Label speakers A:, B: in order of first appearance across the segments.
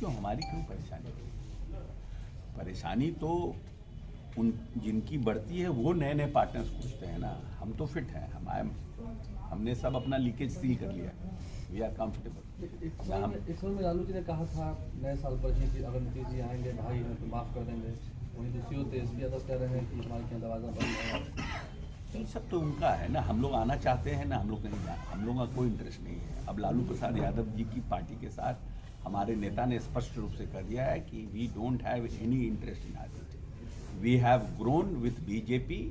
A: क्यों, हमारी क्यों परेशानी? परेशानी तो उन जिनकी बढ़ती है वो नए नए पार्टनर्स खोजते हैं ना। हम तो फिट हैं, हमने सब अपना लीकेज सील कर लिया, वी आर कंफर्टेबल।
B: इस समय में लालू जी ने कहा था नए साल पर ही कि अगर नीतीश जी आएंगे भाई हैं तो माफ़ कर देंगे। वहीं दूसरी ओर तेजस्वी यादव कह रहे हैं कि हमारे यहाँ दरवाजा बंद है।
A: ये सब तो उनका है ना, हम लोग आना चाहते हैं ना, हम लोग नहीं जाना, हम लोगों का कोई इंटरेस्ट नहीं है। अब लालू प्रसाद यादव जी की पार्टी के साथ हमारे नेता ने स्पष्ट रूप से कर दिया है कि we don't have any interest in RJD, we have grown with BJP,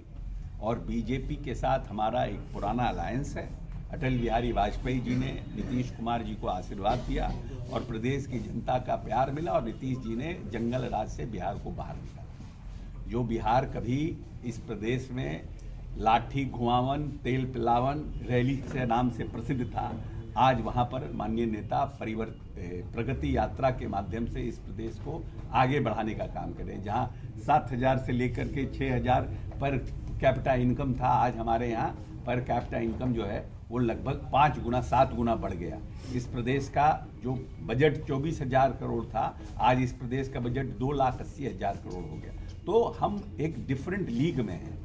A: और बीजेपी के साथ हमारा एक पुराना अलायंस है। अटल बिहारी वाजपेयी जी ने नीतीश कुमार जी को आशीर्वाद दिया और प्रदेश की जनता का प्यार मिला, और नीतीश जी ने जंगल राज से बिहार को बाहर निकाला। जो बिहार कभी इस प्रदेश में लाठी घुमावन, तेल पिलावन, रैली के नाम से प्रसिद्ध था, आज वहाँ पर माननीय नेता प्रगति यात्रा के माध्यम से इस प्रदेश को आगे बढ़ाने का काम करें। जहाँ 7,000 से लेकर के 6,000 पर कैपिटा इनकम था, आज हमारे यहाँ पर कैपिटा इनकम जो है वो लगभग 5 गुना 7 गुना बढ़ गया। इस प्रदेश का जो बजट 24,000 करोड़ था, आज इस प्रदेश का बजट 2,80,000 करोड़ हो गया। तो हम एक डिफरेंट लीग में हैं।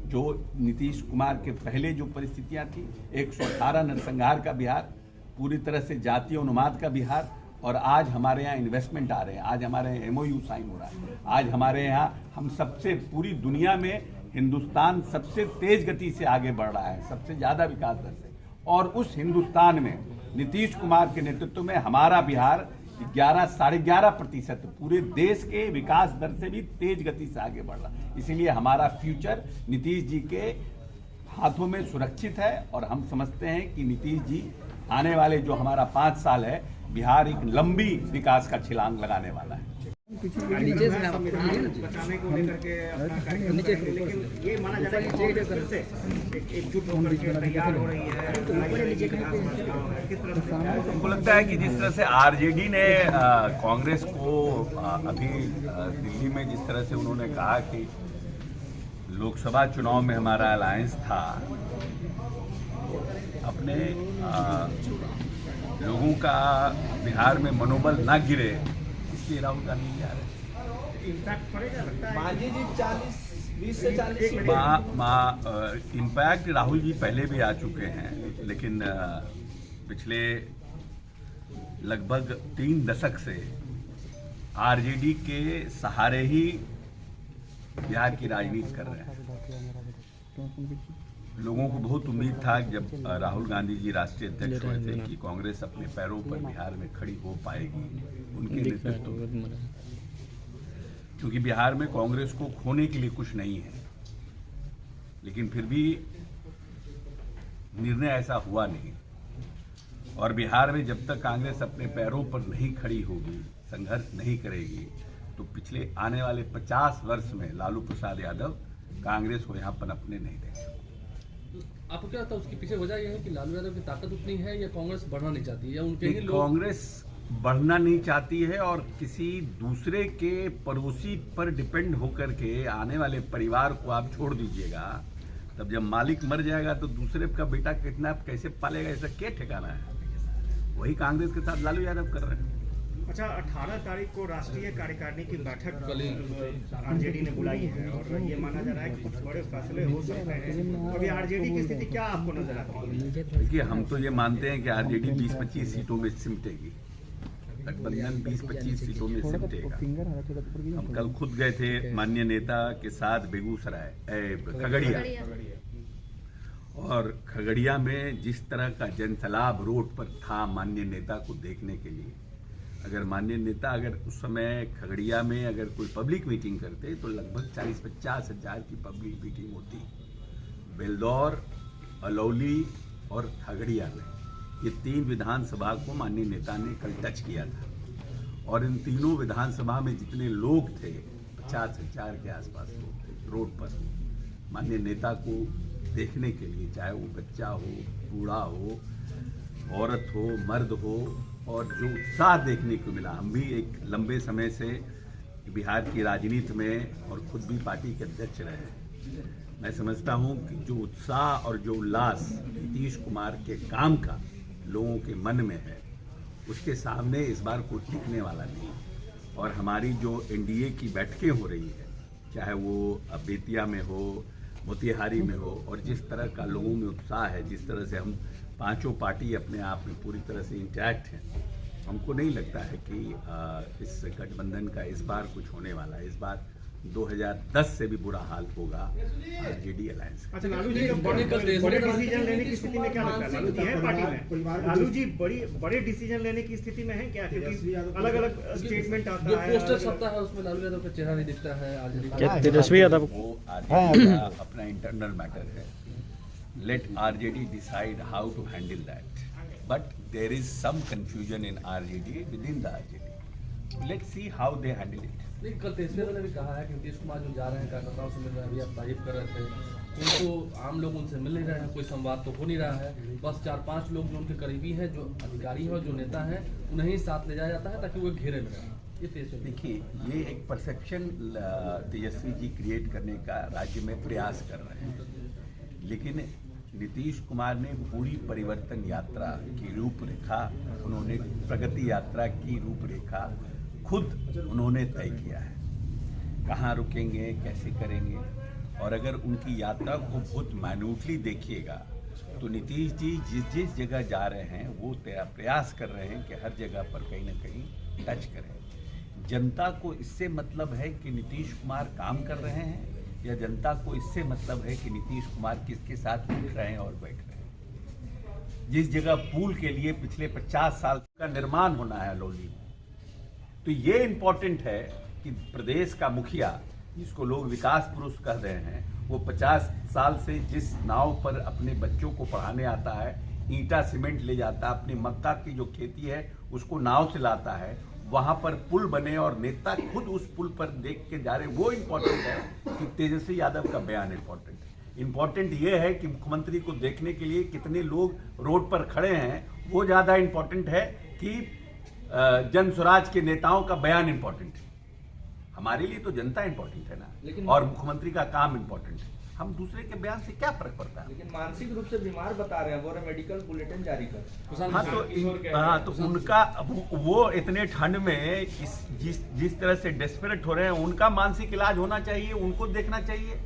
A: जो नीतीश कुमार के पहले जो परिस्थितियां थी, 118 नरसंहार का बिहार, पूरी तरह से जातीय उन्माद का बिहार, और आज हमारे यहाँ इन्वेस्टमेंट आ रहे हैं, आज हमारे यहाँ MOU साइन हो रहा है, आज हमारे यहाँ हम सबसे पूरी दुनिया में हिंदुस्तान सबसे तेज गति से आगे बढ़ रहा है, सबसे ज़्यादा विकास दर से। और उस हिंदुस्तान में नीतीश कुमार के नेतृत्व में हमारा बिहार 11-11.5% पूरे देश के विकास दर से भी तेज गति से आगे बढ़ रहा है। इसीलिए हमारा फ्यूचर नीतीश जी के हाथों में सुरक्षित है, और हम समझते हैं कि नीतीश जी आने वाले जो हमारा 5 साल है, बिहार एक लंबी विकास का छलांग लगाने वाला है।
C: नीचे से बचाने को लेकर के अपना कार्यक्रम करेंगे, लेकिन ये माना जा रहा है कि कांग्रेस से एकजुट होकर के तैयार हो रही है।
A: हमको लगता है कि जिस तरह से आरजेडी ने कांग्रेस को अभी दिल्ली में जिस तरह से उन्होंने कहा कि लोकसभा चुनाव में हमारा अलायंस था, अपने लोगों का बिहार में मनोबल ना गिरे, इसलिए राहुल गांधी जी आ रहे हैं। इम्पैक्ट राहुल जी पहले भी आ चुके हैं, लेकिन पिछले लगभग 3 दशक से आरजेडी के सहारे ही बिहार की राजनीति कर रहे हैं। लोगों को बहुत उम्मीद था कि जब राहुल गांधी जी राष्ट्रीय अध्यक्ष हुए थे कि कांग्रेस अपने पैरों पर बिहार में खड़ी हो पाएगी उनके नेतृत्व में, क्योंकि बिहार में कांग्रेस को खोने के लिए कुछ नहीं है। लेकिन फिर भी निर्णय ऐसा हुआ नहीं, और बिहार में जब तक कांग्रेस अपने पैरों पर नहीं खड़ी होगी, संघर्ष नहीं करेगी, तो पिछले आने वाले 50 वर्ष में लालू प्रसाद यादव कांग्रेस को यहाँ पनपने नहीं देंगे।
B: आपको क्या लगता है उसके पीछे वजह यह है कि लालू यादव की ताकत उतनी है, या कांग्रेस बढ़ना नहीं चाहती है, या उनके ही लोग?
A: कांग्रेस बढ़ना नहीं चाहती है, और किसी दूसरे के पड़ोसी पर डिपेंड होकर के आने वाले परिवार को आप छोड़ दीजिएगा, तब जब मालिक मर जाएगा तो दूसरे का बेटा कितना कैसे पालेगा, ऐसा क्या ठिकाना है? वही कांग्रेस के साथ लालू यादव कर रहे हैं।
C: अच्छा, 18 तारीख को राष्ट्रीय कार्यकारिणी की बैठक आरजेडी ने बुलाई है, और ये माना जा रहा है कि कुछ बड़े फैसले हो सकते हैं। अभी आरजेडी की स्थिति क्या आपको नजर आती है?
A: देखिए, हम तो ये मानते हैं कि आरजेडी 20-25 सीटों में सिमटेगी, गठबंधन 20-25 सीटों में सिमटेगा। हम कल खुद गए थे माननीय नेता के साथ बेगूसराय, खगड़िया, और खगड़िया में जिस तरह का जनसैलाब रोड पर था माननीय नेता को देखने के लिए, अगर माननीय नेता अगर उस समय खगड़िया में अगर कोई पब्लिक मीटिंग करते तो लगभग 40-50 हज़ार की पब्लिक मीटिंग होती। बेलदौर, अलौली और खगड़िया में ये 3 विधानसभा को माननीय नेता ने कल टच किया था, और इन तीनों विधानसभा में जितने लोग थे 50 हज़ार के आसपास लोग थे रोड पर माननीय नेता को देखने के लिए, चाहे वो बच्चा हो, बूढ़ा हो, औरत हो, मर्द हो, और जो उत्साह देखने को मिला। हम भी एक लंबे समय से बिहार की राजनीति में और खुद भी पार्टी के अध्यक्ष रहे, मैं समझता हूं कि जो उत्साह और जो उल्लास नीतीश कुमार के काम का लोगों के मन में है, उसके सामने इस बार कोई टिकने वाला नहीं। और हमारी जो एनडीए की बैठकें हो रही है, चाहे वो बेतिया में हो, मोतिहारी में हो, और जिस तरह का लोगों में उत्साह है, जिस तरह से हम पांचों पार्टी अपने आप में पूरी तरह से इंटैक्ट हैं, हमको नहीं लगता है कि इस गठबंधन का इस बार कुछ होने वाला है। इस बार 2010 से भी बुरा हाल होगा आरजेडी अलायंस का।
C: अच्छा, लालू जी बड़े डिसीजन लेने की स्थिति में क्या लगता है? लालू जी है पार्टी में, लालू जी बड़े डिसीजन लेने की स्थिति में है क्या? क्योंकि अलग अलग स्टेटमेंट आता
B: जो
C: है,
B: पोस्टर छपता है उसमें लालू यादव का चेहरा नहीं दिखता है। आरजेडी
D: तेजस्वी यादव
A: वो आरजेडी का अपना इंटरनल मैटर है। Let RJD decide how to handle that, but there is some confusion in RJD, within the RJD. Let's see how they handle it.
B: लेकिन कल तेजस्वी यादव ने भी कहा है कि नीतीश कुमार जो जा रहे हैं कार्यकर्ताओं से मिल रहे हैं, अभी आप तारीफ कर रहे थे, उनको आम लोग उनसे मिल नहीं रहे हैं, कोई संवाद तो हो नहीं रहा है। बस 4-5 लोग जो उनके करीबी हैं, जो अधिकारी हैं, जो नेता हैं, उन्हें ही साथ ले जाया जाता है ताकि वो घेरे में रहें। ये तेजस्वी
A: देखिए, ये एक परसेप्शन तेजस्वी जी क्रिएट करने का राज्य में प्रयास कर रहे हैं, लेकिन नीतीश कुमार ने पूरी परिवर्तन यात्रा की रूपरेखा, उन्होंने प्रगति यात्रा की रूपरेखा खुद उन्होंने तय किया है, कहाँ रुकेंगे, कैसे करेंगे। और अगर उनकी यात्रा को बहुत माइन्यूटली देखिएगा तो नीतीश जी जिस जगह जा रहे हैं वो प्रयास कर रहे हैं कि हर जगह पर कहीं ना कहीं टच करें। जनता को इससे मतलब है कि नीतीश कुमार काम कर रहे हैं, या जनता को इससे मतलब है कि नीतीश कुमार किसके साथ उठ रहे हैं और बैठ रहे हैं। जिस जगह पुल के लिए पिछले 50 साल का निर्माण होना है लौली, तो ये इम्पोर्टेंट है कि प्रदेश का मुखिया, जिसको लोग विकास पुरुष कह रहे हैं, वो 50 साल से जिस नाव पर अपने बच्चों को पढ़ाने आता है, ईंटा सीमेंट ले जाता है, अपनी मक्का की जो खेती है उसको नाव से लाता है, वहां पर पुल बने और नेता खुद उस पुल पर देख के जा रहे, वो इम्पोर्टेंट है कि तेजस्वी यादव का बयान इम्पोर्टेंट है। इम्पोर्टेंट ये है कि मुख्यमंत्री को देखने के लिए कितने लोग रोड पर खड़े हैं, वो ज़्यादा इम्पोर्टेंट है कि जन स्वराज के नेताओं का बयान इम्पोर्टेंट है। हमारे लिए तो जनता इम्पोर्टेंट है ना, और मुख्यमंत्री का काम इम्पोर्टेंट है। हम दूसरे के बयान से क्या फर्क पड़ता है?
E: लेकिन मानसिक रूप से बीमार बता रहे हैं, वो मेडिकल बुलेटिन जारी कर।
A: हाँ, तो उनका वो इतने ठंड में जिस तरह से डेस्परेट हो रहे हैं, उनका मानसिक इलाज होना चाहिए। उनको देखना चाहिए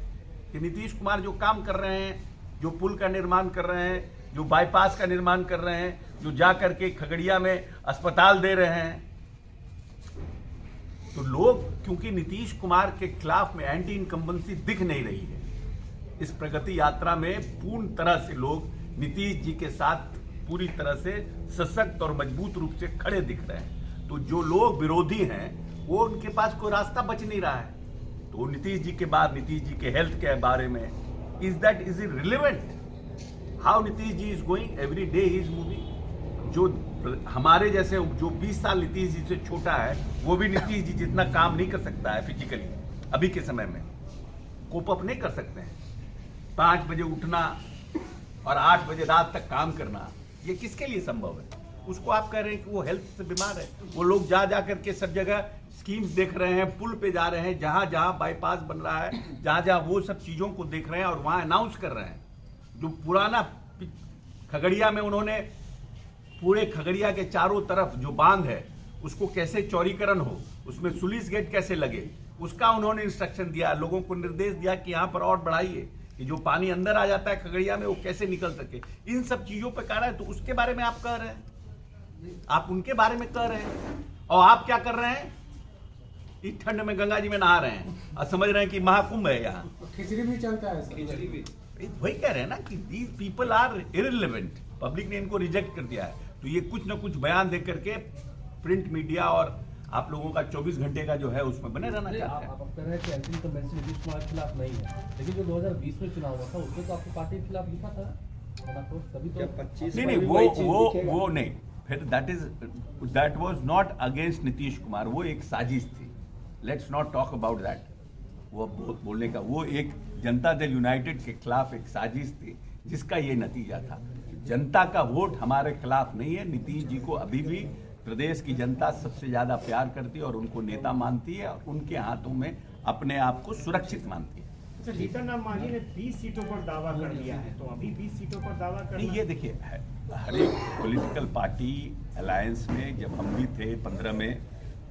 A: कि नीतीश कुमार जो काम कर रहे हैं, जो पुल का निर्माण कर रहे हैं, जो बाईपास का निर्माण कर रहे हैं, जो जा करके खगड़िया में अस्पताल दे रहे हैं, तो लोग क्योंकि नीतीश कुमार के खिलाफ में एंटी इनकम्बेंसी दिख नहीं रही है, इस प्रगति यात्रा में पूर्ण तरह से लोग नीतीश जी के साथ पूरी तरह से सशक्त और मजबूत रूप से खड़े दिख रहे हैं। तो जो लोग विरोधी हैं, वो उनके पास कोई रास्ता बच नहीं रहा है। तो नीतीश जी के बाद नीतीश जी के हेल्थ के बारे में, is it relevant how Nitish ji is going, every day he is moving. जो हमारे जैसे जो 20 साल नीतीश जी से छोटा है, वो भी नीतीश जी जितना काम नहीं कर सकता है फिजिकली, अभी के समय में कोप अप नहीं कर सकते हैं। 5 बजे उठना और 8 बजे रात तक काम करना, ये किसके लिए संभव है? उसको आप कह रहे हैं कि वो हेल्थ से बीमार है। वो लोग जा करके सब जगह स्कीम्स देख रहे हैं, पुल पे जा रहे हैं, जहां जहां बाईपास बन रहा है, जहां जहां वो सब चीजों को देख रहे हैं और वहां अनाउंस कर रहे हैं। जो पुराना खगड़िया में उन्होंने पूरे खगड़िया के चारों तरफ जो बांध है उसको कैसे चौड़ीकरण हो, उसमें सुलिस गेट कैसे लगे, उसका उन्होंने इंस्ट्रक्शन दिया, लोगों को निर्देश दिया कि यहाँ पर और बढ़ाइए, कि जो पानी अंदर आ जाता है खगड़िया में वो कैसे निकल सके। इन सब चीजों पर कह रहा है, तो उसके बारे में आप कह रहे हैं, आप उनके बारे में कह रहे हैं, और आप क्या कर रहे हैं? इस ठंड में गंगा जी में नहा रहे हैं और समझ रहे हैं कि महाकुंभ है यहाँ।
F: खिचड़ी भी चलता है, खिचड़ी भी
A: वही कह रहे हैं ना कि these people are irrelevant, public ने इनको रिजेक्ट कर दिया है। तो ये कुछ ना कुछ बयान दे करके प्रिंट मीडिया और आप लोगों का 24 घंटे का जो है उसमें बने रहना चाहते हैं।
B: आप कह रहे हैं कि एंटी इनकम्बेंसी नीतीश कुमार के खिलाफ नहीं है, लेकिन जो 2020 में चुनाव हुआ था उसमें तो आपको पार्टी के खिलाफ लिखा था, तभी तो
E: 25
A: नहीं, वो नहीं, फिर that was not against Nitish Kumar, वो एक साजिश थी। Let's not talk about that. वो बोलने का, वो एक जनता दल यूनाइटेड के खिलाफ एक साजिश थी, जिसका ये नतीजा था। जनता का वोट हमारे खिलाफ नहीं है। नीतीश जी को अभी भी प्रदेश की जनता सबसे ज्यादा प्यार करती है और उनको नेता मानती है और उनके हाथों में अपने आप को सुरक्षित मानती है।
C: अच्छा, जीतन राम मांझी ने 20 सीटों पर दावा कर दिया है, तो अभी 20 सीटों पर दावा
A: नहीं,
C: करना
A: ये देखिए हर एक पॉलिटिकल पार्टी अलायंस में जब हम भी थे 15 में,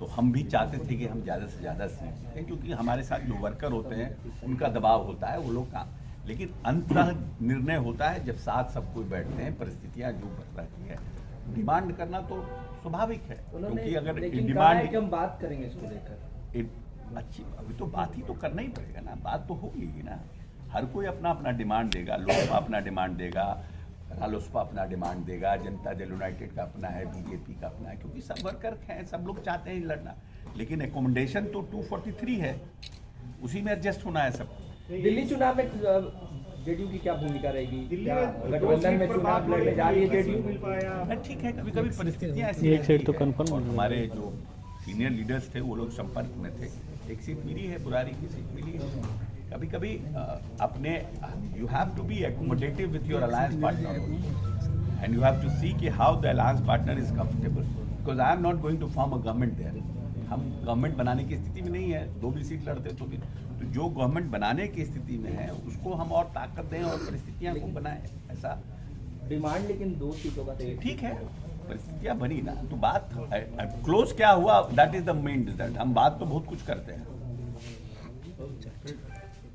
A: तो हम भी चाहते थे कि हम ज़्यादा से ज़्यादा सीट जीतें, क्योंकि हमारे साथ जो वर्कर होते हैं उनका दबाव होता है, वो लोग काम, लेकिन अंततः निर्णय होता है जब साथ सब कोई बैठते हैं, परिस्थितियाँ जो रहती है। डिमांड करना तो स्वाभाविक है, क्योंकि अगर डिमांड
E: हम बात करेंगे इसको लेकर
A: अच्छी, अभी तो बात ही तो करना ही पड़ेगा ना, बात तो होगी ही ना। हर कोई अपना अपना डिमांड देगा, लोकसभा अपना डिमांड देगा, रालोसपा अपना डिमांड देगा, जनता दल यूनाइटेड का अपना है, बीजेपी का अपना है, क्योंकि सब वर्कर हैं, सब लोग चाहते हैं लड़ना, लेकिन एकोमोडेशन तो 243 है, उसी में एडजस्ट होना है सबको।
E: दिल्ली चुनाव में जेडीयू की क्या भूमिका रहेगी?
C: दिल्ली
E: क्या
C: में
E: गठबंधन में चुनाव लड़ने जा रही है जेडीयू?
C: मिल पाया
A: हाँ, ठीक है, कभी कभी परिस्थितियाँ ऐसी रहती हैं, और हमारे जो सीनियर लीडर्स थे वो लोग संपर्क में थे, एक सीट मिली है, बुरारी की सीट मिली है। कभी कभी अपने you have to be accommodative with your alliance partner and you have to see कि how the alliance partner is comfortable, because I am not going to form a government there. हम government बनाने की स्थिति में नहीं है, 2 भी seat लड़ते तो भी, तो जो गवर्नमेंट बनाने की स्थिति में है उसको हम और ताकत दें और परिस्थितियाँ को बनाएं, ऐसा
E: डिमांड लेकिन 2 सीटों का
A: ठीक है, परिस्थितियाँ बनी ना, तो बात क्लोज क्या हुआ, that is the main result. हम बात तो बहुत कुछ करते हैं।